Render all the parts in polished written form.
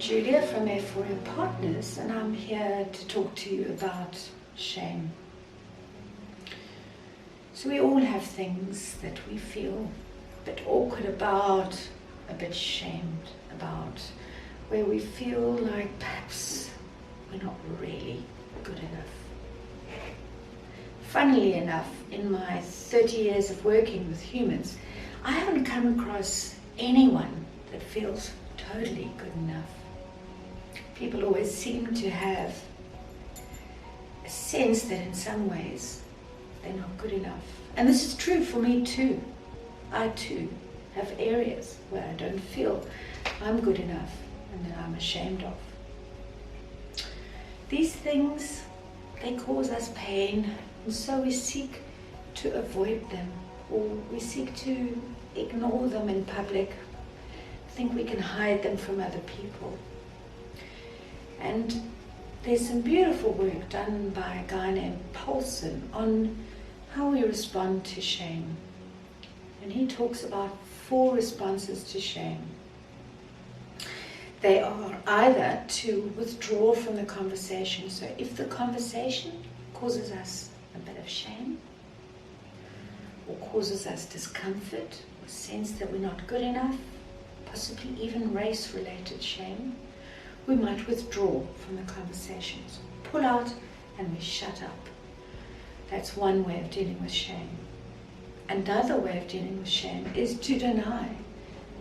Julia from Aephoria Partners, and I'm here to talk to you about shame. So we all have things that we feel a bit awkward about, a bit shamed about, where we feel like perhaps we're not really good enough. Funnily enough, in my 30 years of working with humans, I haven't come across anyone that feels totally good enough. People always seem to have a sense that in some ways they're not good enough. And this is true for me too. I too have areas where I don't feel I'm good enough and that I'm ashamed of. These things, they cause us pain, and so we seek to avoid them, or we seek to ignore them in public, think we can hide them from other people. And there's some beautiful work done by a guy named Paulson on how we respond to shame. And he talks about 4 responses to shame. They are either to withdraw from the conversation. So if the conversation causes us a bit of shame, or causes us discomfort, or sense that we're not good enough, possibly even race-related shame, we might withdraw from the conversations, pull out, and we shut up. That's one way of dealing with shame. Another way of dealing with shame is to deny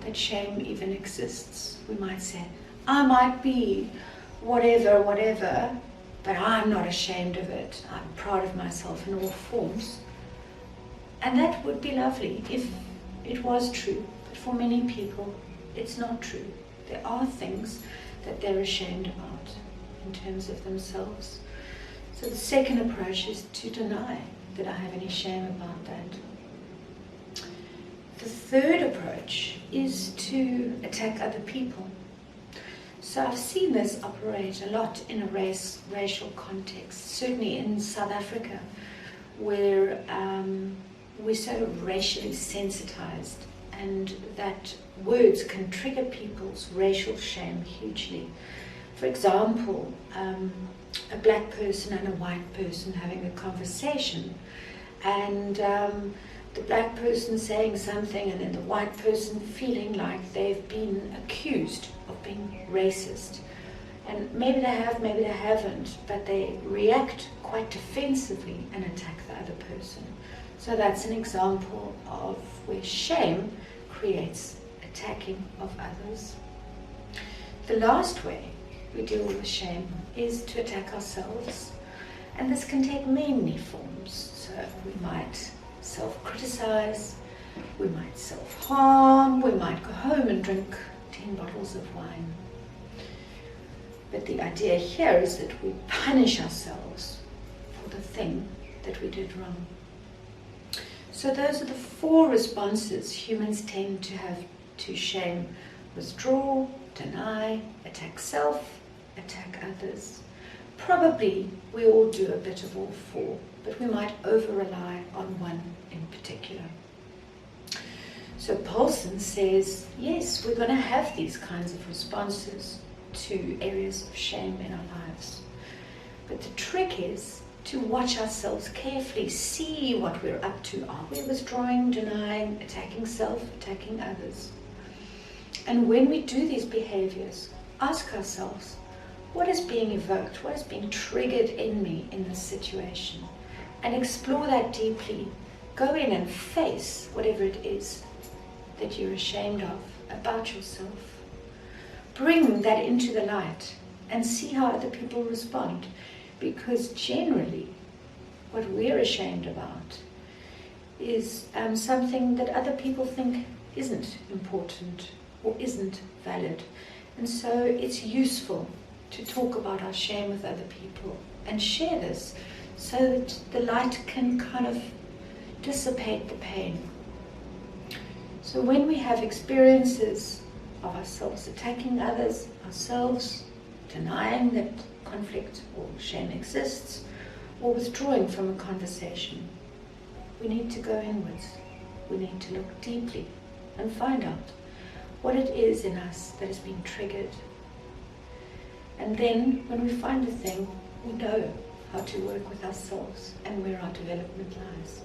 that shame even exists. We might say, I might be whatever, but I'm not ashamed of it. I'm proud of myself in all forms. And that would be lovely if it was true. But for many people, it's not true. There are things that they're ashamed about in terms of themselves. So the second approach is to deny that I have any shame about that. The third approach is to attack other people. So I've seen this operate a lot in a racial context, certainly in South Africa, where we're so racially sensitized, and that words can trigger people's racial shame hugely. For example, a black person and a white person having a conversation, and the black person saying something and then the white person feeling like they've been accused of being racist. And maybe they have, maybe they haven't, but they react quite defensively and attack the other person. So that's an example of where shame creates attacking of others. The last way we deal with shame is to attack ourselves. And this can take many forms. So we might self-criticize, we might self-harm, we might go home and drink 10 bottles of wine. But the idea here is that we punish ourselves for the thing that we did wrong. So those are the 4 responses humans tend to have to shame: withdraw, deny, attack self, attack others. Probably we all do a bit of all 4, but we might over-rely on one in particular. So Paulson says, yes, we're going to have these kinds of responses to areas of shame in our lives. But the trick is to watch ourselves carefully, see what we're up to. Are we withdrawing, denying, attacking self, attacking others? And when we do these behaviors, ask ourselves, what is being evoked? What is being triggered in me in this situation? And explore that deeply. Go in and face whatever it is that you're ashamed of about yourself. Bring that into the light and see how other people respond. Because generally, what we're ashamed about is something that other people think isn't important or isn't valid. And so it's useful to talk about our shame with other people and share this so that the light can kind of dissipate the pain. So when we have experiences of ourselves attacking others, ourselves denying that conflict or shame exists, or withdrawing from a conversation, we need to go inwards. We need to look deeply and find out what it is in us that has been triggered And then when we find a thing, we know how to work with ourselves and where our development lies.